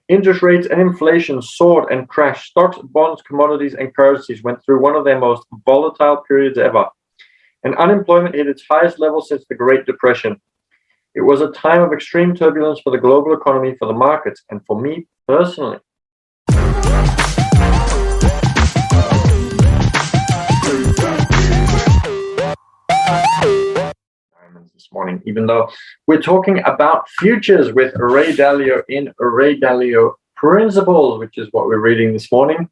Interest rates and inflation soared and crashed. Stocks, bonds, commodities, and currencies went through one of their most volatile periods ever. And unemployment hit its highest level since the Great Depression. It was a time of extreme turbulence for the global economy, for the markets, and for me personally. This morning, even though we're talking about futures with Ray Dalio in Ray Dalio Principles, which is what we're reading this morning.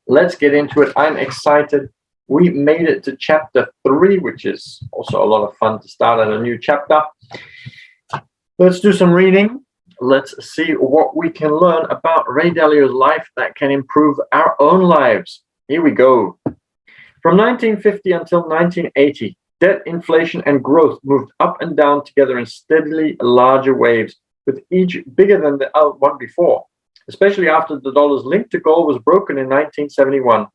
Let's get into it. I'm excited. We made it to chapter 3, which is also a lot of fun to start on a new chapter. Let's do some reading. Let's see what we can learn about Ray Dalio's life that can improve our own lives. Here we go. From 1950 until 1980, debt, inflation, and growth moved up and down together in steadily larger waves, with each bigger than the one before, especially after the dollar's link to gold was broken in 1971.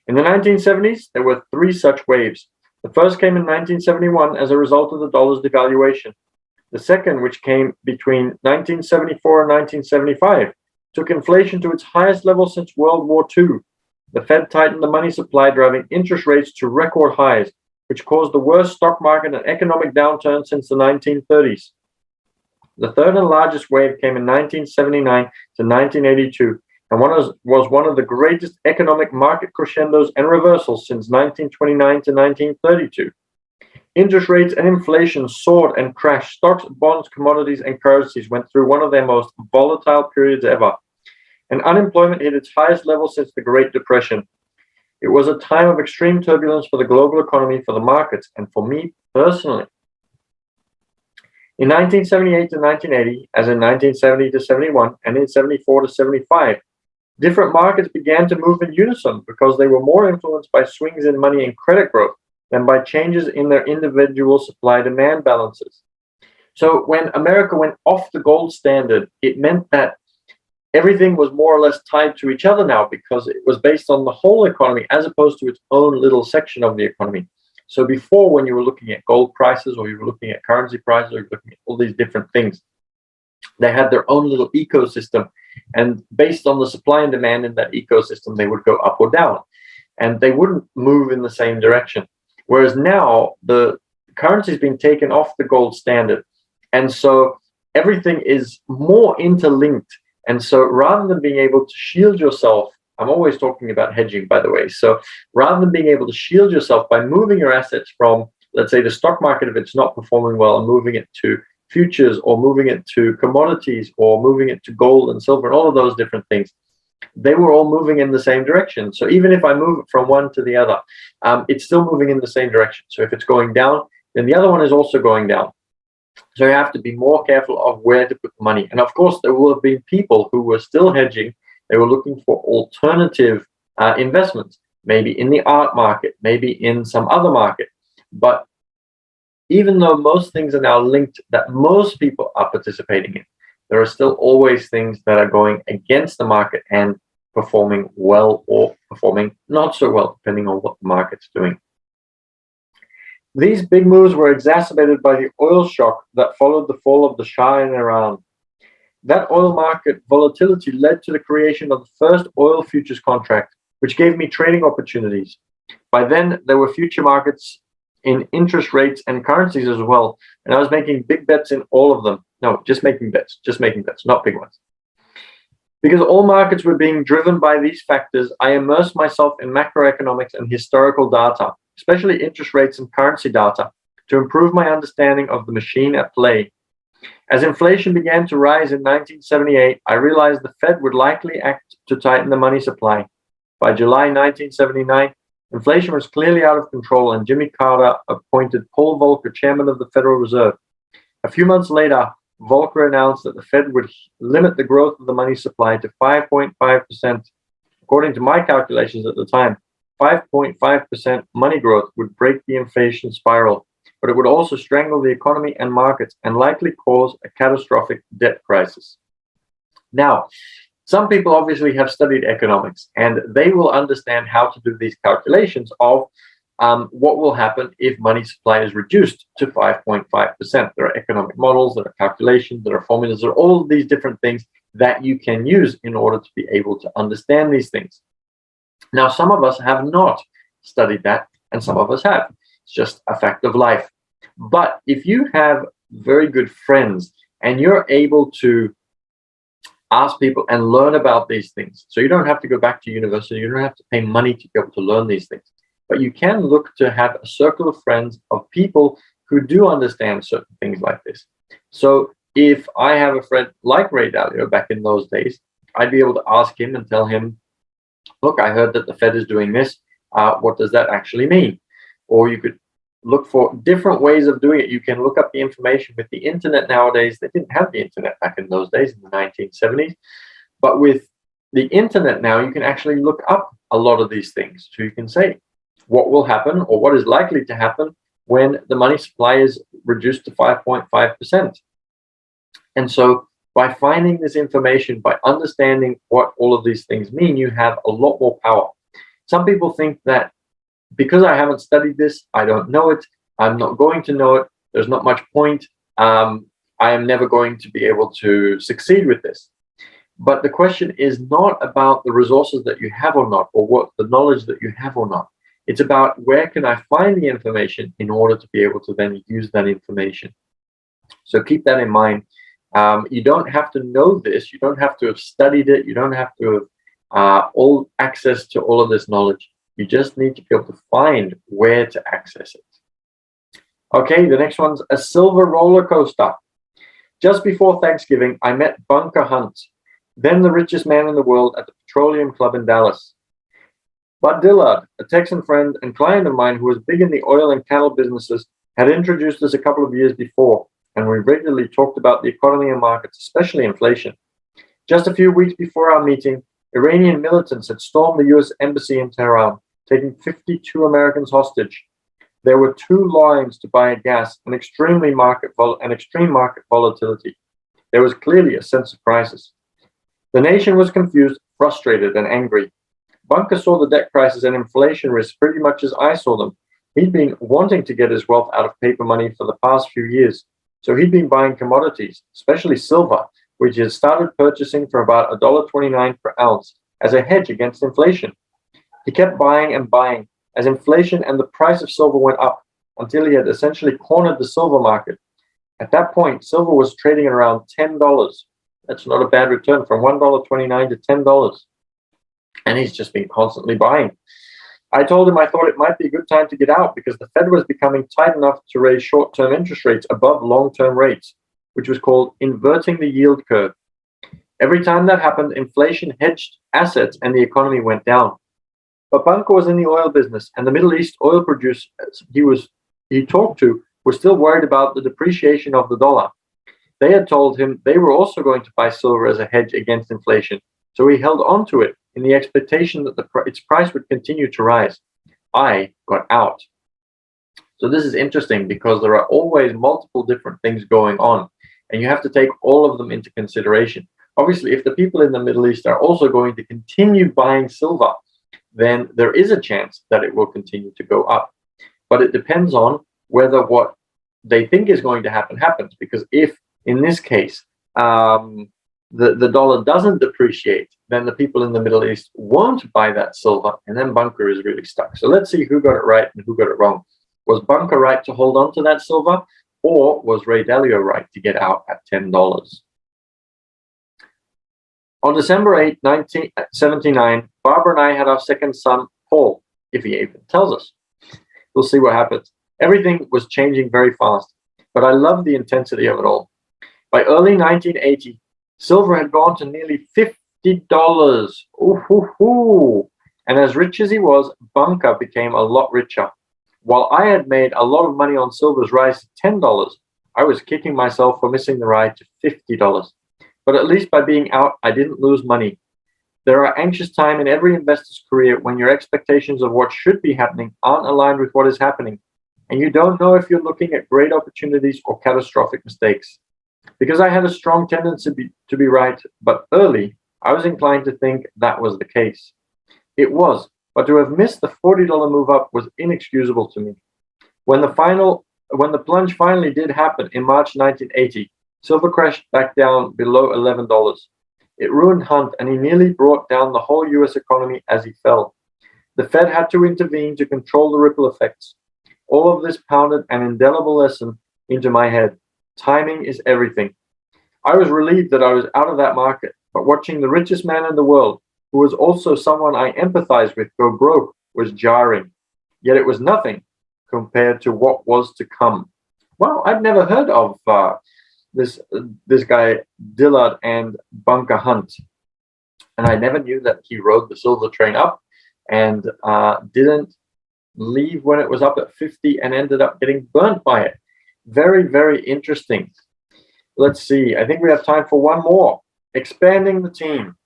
In the 1970s, there were 3 such waves. The first came in 1971 as a result of the dollar's devaluation. The second, which came between 1974 and 1975, took inflation to its highest level since World War II. The Fed tightened the money supply, driving interest rates to record highs, which caused the worst stock market and economic downturn since the 1930s. The third and largest wave came in 1979 to 1982, and was one of the greatest economic market crescendos and reversals since 1929 to 1932. Interest rates and inflation soared and crashed. Stocks, bonds, commodities, and currencies went through one of their most volatile periods ever. And unemployment hit its highest level since the Great Depression. It was a time of extreme turbulence for the global economy, for the markets, and for me personally. In 1978 to 1980, as in 1970 to 71, and in 74 to 75, different markets began to move in unison because they were more influenced by swings in money and credit growth than by changes in their individual supply-demand balances. So when America went off the gold standard, it meant that everything was more or less tied to each other now because it was based on the whole economy as opposed to its own little section of the economy. So before, when you were looking at gold prices or you were looking at currency prices or you were looking at all these different things, they had their own little ecosystem. And based on the supply and demand in that ecosystem, they would go up or down. And they wouldn't move in the same direction. Whereas now, the currency is being taken off the gold standard. And so everything is more interlinked. And so rather than being able to shield yourself, I'm always talking about hedging, by the way. So rather than being able to shield yourself by moving your assets from, let's say, the stock market, if it's not performing well, and moving it to futures or moving it to commodities or moving it to gold and silver and all of those different things, they were all moving in the same direction. So even if I move it from one to the other, it's still moving in the same direction. So if it's going down, then the other one is also going down. So you have to be more careful of where to put the money. And of course, there will have been people who were still hedging. They were looking for alternative investments, maybe in the art market, maybe in some other market. But even though most things are now linked that most people are participating in, there are still always things that are going against the market and performing well or performing not so well, depending on what the market's doing. These big moves were exacerbated by the oil shock that followed the fall of the Shah in Iran. That oil market volatility led to the creation of the first oil futures contract, which gave me trading opportunities. By then, there were future markets in interest rates and currencies as well, and I was making big bets in all of them. No, just making bets, not big ones. Because all markets were being driven by these factors, I immersed myself in macroeconomics and historical data, especially interest rates and currency data, to improve my understanding of the machine at play. As inflation began to rise in 1978, I realized the Fed would likely act to tighten the money supply. By July 1979, inflation was clearly out of control, and Jimmy Carter appointed Paul Volcker chairman of the Federal Reserve. A few months later, Volcker announced that the Fed would limit the growth of the money supply to 5.5%. According to my calculations at the time, 5.5% money growth would break the inflation spiral, but it would also strangle the economy and markets and likely cause a catastrophic debt crisis. Now, some people obviously have studied economics, and they will understand how to do these calculations of what will happen if money supply is reduced to 5.5%. There are economic models, there are calculations, there are formulas, there are all of these different things that you can use in order to be able to understand these things. Now, some of us have not studied that, and some of us have. It's just a fact of life. But if you have very good friends and you're able to ask people and learn about these things, so you don't have to go back to university, you don't have to pay money to be able to learn these things, but you can look to have a circle of friends, of people who do understand certain things like this. So if I have a friend like Ray Dalio back in those days, I'd be able to ask him and tell him, look, I heard that the Fed is doing this. What does that actually mean? Or you could look for different ways of doing it. You can look up the information with the internet nowadays. They didn't have the internet back in those days in the 1970s. But with the internet now, you can actually look up a lot of these things. So you can say what will happen or what is likely to happen when the money supply is reduced to 5.5%. And so by finding this information, by understanding what all of these things mean, you have a lot more power. Some people think that because I haven't studied this, I don't know it, I'm not going to know it, there's not much point, I am never going to be able to succeed with this. But the question is not about the resources that you have or not, or what the knowledge that you have or not. It's about where can I find the information in order to be able to then use that information. So keep that in mind. You don't have to know this, you don't have to have studied it, you don't have to have all access to all of this knowledge. You just need to be able to find where to access it. Okay, the next one's a silver roller coaster. Just before Thanksgiving, I met Bunker Hunt, then the richest man in the world at the Petroleum Club in Dallas. Bud Dillard, a Texan friend and client of mine who was big in the oil and cattle businesses, had introduced us a couple of years before, and we regularly talked about the economy and markets, especially inflation. Just a few weeks before our meeting, Iranian militants had stormed the U.S. Embassy in Tehran, taking 52 Americans hostage. There were 2 lines to buy gas and extreme market volatility. There was clearly a sense of crisis. The nation was confused, frustrated, and angry. Bunker saw the debt crisis and inflation risks pretty much as I saw them. He'd been wanting to get his wealth out of paper money for the past few years, so he'd been buying commodities, especially silver, which he had started purchasing for about $1.29 per ounce as a hedge against inflation. He kept buying and buying as inflation and the price of silver went up until he had essentially cornered the silver market. At that point, silver was trading at around $10. That's not a bad return, from $1.29 to $10. And he's just been constantly buying. I told him I thought it might be a good time to get out because the Fed was becoming tight enough to raise short-term interest rates above long-term rates, which was called inverting the yield curve. Every time that happened, inflation hedged assets and the economy went down. But Bunker was in the oil business, and the Middle East oil producers he talked to were still worried about the depreciation of the dollar. They had told him they were also going to buy silver as a hedge against inflation, so he held on to it in the expectation that its price would continue to rise. I got out. So this is interesting because there are always multiple different things going on, and you have to take all of them into consideration. Obviously, if the people in the Middle East are also going to continue buying silver, then there is a chance that it will continue to go up. But it depends on whether what they think is going to happen happens. Because if, in this case, the dollar doesn't depreciate, then the people in the Middle East won't buy that silver, and then Bunker is really stuck. So let's see who got it right and who got it wrong. Was Bunker right to hold on to that silver, or was Ray Dalio right to get out at $10? On December 8, 1979, Barbara and I had our second son, Paul, if he even tells us. We'll see what happens. Everything was changing very fast, but I loved the intensity of it all. By early 1980, silver had gone to nearly $50. Ooh. And as rich as he was, Bunker became a lot richer. While I had made a lot of money on silver's rise to $10, I was kicking myself for missing the ride to $50. But at least by being out, I didn't lose money. There are anxious times in every investor's career when your expectations of what should be happening aren't aligned with what is happening, and you don't know if you're looking at great opportunities or catastrophic mistakes. Because I had a strong tendency to be right, but early, I was inclined to think that was the case. It was, but to have missed the $40 move up was inexcusable to me. When the plunge finally did happen in March 1980, silver crashed back down below $11. It ruined Hunt, and he nearly brought down the whole US economy as he fell. The Fed had to intervene to control the ripple effects. All of this pounded an indelible lesson into my head. Timing is everything. I was relieved that I was out of that market, but watching the richest man in the world, who was also someone I empathized with, go broke was jarring. Yet it was nothing compared to what was to come. Well, I'd never heard of this guy Dillard and Bunker Hunt, and I never knew that he rode the silver train up and didn't leave when it was up at 50 and ended up getting burnt by it. Very, very interesting. Let's see. I think we have time for one more. Expanding the team.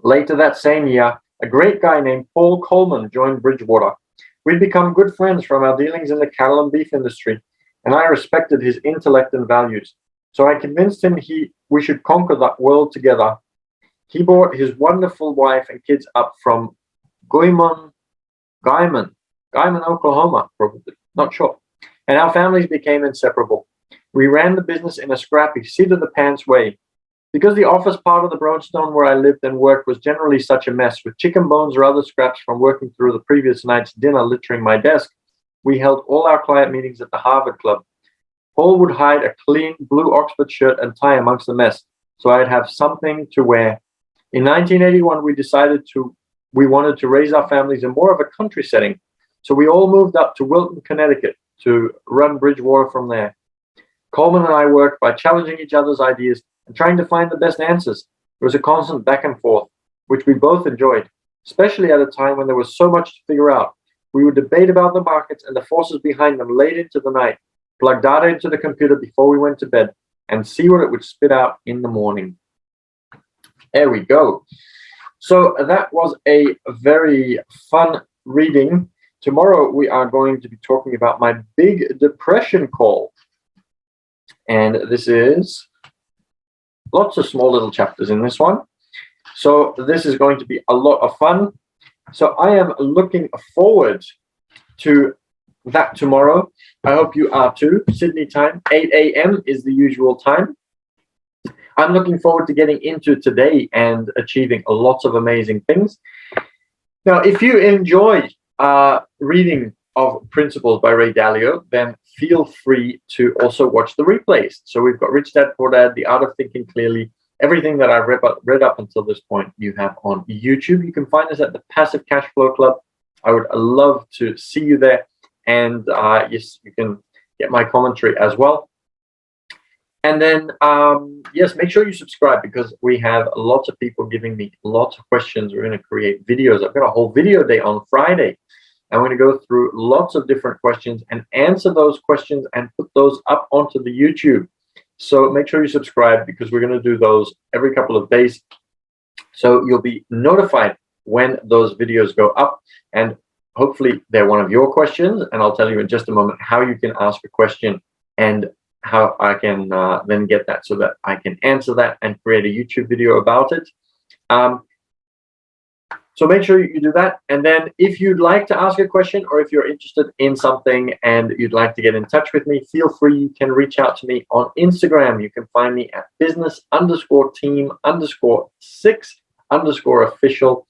Later that same year, a great guy named Paul Coleman joined Bridgewater. We'd become good friends from our dealings in the cattle and beef industry, and I respected his intellect and values. So I convinced him we should conquer that world together. He brought his wonderful wife and kids up from Guyman, Oklahoma, probably, not sure. And our families became inseparable. We ran the business in a scrappy, seat-of-the-pants way. Because the office part of the brownstone where I lived and worked was generally such a mess, with chicken bones or other scraps from working through the previous night's dinner littering my desk, we held all our client meetings at the Harvard Club. Paul would hide a clean blue Oxford shirt and tie amongst the mess, so I'd have something to wear. In 1981, we wanted to raise our families in more of a country setting, so we all moved up to Wilton, Connecticut to run Bridgewater from there. Coleman and I worked by challenging each other's ideas and trying to find the best answers. It was a constant back and forth, which we both enjoyed, especially at a time when there was so much to figure out. We would debate about the markets and the forces behind them late into the night, plug data into the computer before we went to bed, and see what it would spit out in the morning. There we go. So that was a very fun reading. Tomorrow we are going to be talking about my big depression call. And this is lots of small little chapters in this one. So this is going to be a lot of fun. So I am looking forward to that tomorrow. I hope you are too. Sydney time, 8 a.m. is the usual time. I'm looking forward to getting into today and achieving lots of amazing things. Now, if you enjoy reading of Principles by Ray Dalio, then feel free to also watch the replays. So we've got Rich Dad Poor Dad, The Art of Thinking Clearly, everything that I've read up until this point you have on YouTube. You can find us at the Passive Cash Flow Club. I would love to see you there. And yes, you can get my commentary as well. And then, yes, make sure you subscribe because we have lots of people giving me lots of questions. We're going to create videos. I've got a whole video day on Friday. I'm going to go through lots of different questions and answer those questions and put those up onto the YouTube. So make sure you subscribe because we're going to do those every couple of days. So you'll be notified when those videos go up. And hopefully they're one of your questions. And I'll tell you in just a moment how you can ask a question and how I can then get that so that I can answer that and create a YouTube video about it. So make sure you do that. And then if you'd like to ask a question or if you're interested in something and you'd like to get in touch with me, feel free. You can reach out to me on Instagram. You can find me at business_team_6_official.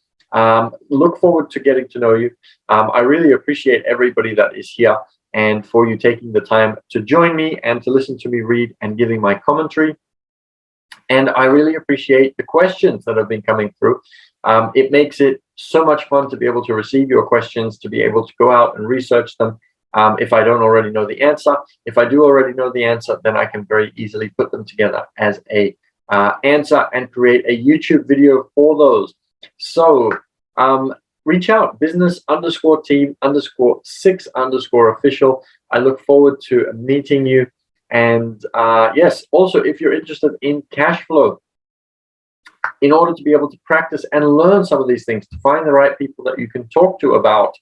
Look forward to getting to know you. I really appreciate everybody that is here and for you taking the time to join me and to listen to me read and giving my commentary. And I really appreciate the questions that have been coming through. It makes it so much fun to be able to receive your questions, to be able to go out and research them. If I don't already know the answer, if I do already know the answer, then I can very easily put them together as a answer and create a YouTube video for those. So reach out, business_team_6_official. I look forward to meeting you. And yes, also, if you're interested in cash flow, in order to be able to practice and learn some of these things, to find the right people that you can talk to about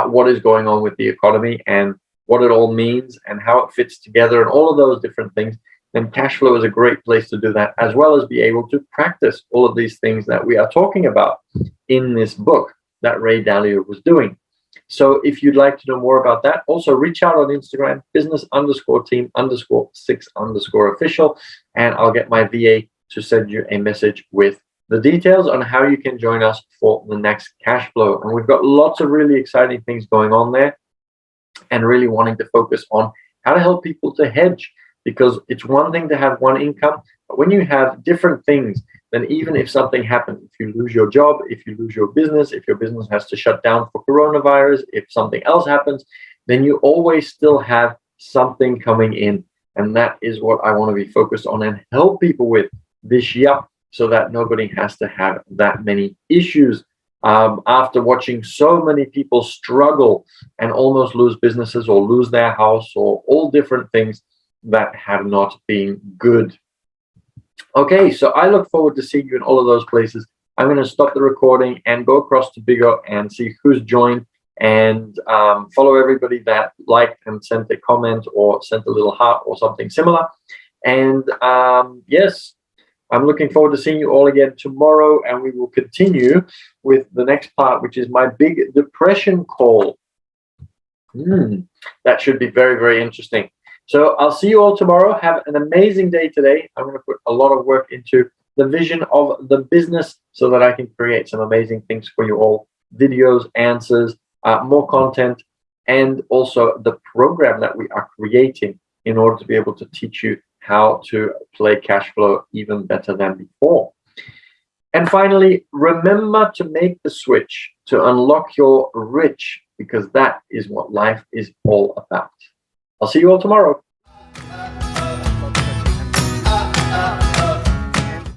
what is going on with the economy and what it all means and how it fits together and all of those different things, then cash flow is a great place to do that, as well as be able to practice all of these things that we are talking about in this book that Ray Dalio was doing. So if you'd like to know more about that, also reach out on Instagram, business_team_6_official, and I'll get my VA to send you a message with the details on how you can join us for the next cash flow. And we've got lots of really exciting things going on there, and really wanting to focus on how to help people to hedge, because it's one thing to have one income, but when you have different things, then even if something happens, if you lose your job, if you lose your business, if your business has to shut down for coronavirus, if something else happens, then you always still have something coming in. And that is what I want to be focused on and help people with this year, so that nobody has to have that many issues. After watching so many people struggle and almost lose businesses or lose their house or all different things that have not been good. Okay, so I look forward to seeing you in all of those places. I'm going to stop the recording and go across to Bigo and see who's joined, and follow everybody that liked and sent a comment or sent a little heart or something similar. And yes, I'm looking forward to seeing you all again tomorrow, and we will continue with the next part, which is my big depression call. That should be very, very interesting. So I'll see you all tomorrow. Have an amazing day today. I'm going to put a lot of work into the vision of the business so that I can create some amazing things for you all. Videos, answers, more content, and also the program that we are creating in order to be able to teach you how to play cash flow even better than before. And finally, remember to make the switch to unlock your rich, because that is what life is all about. I'll see you all tomorrow.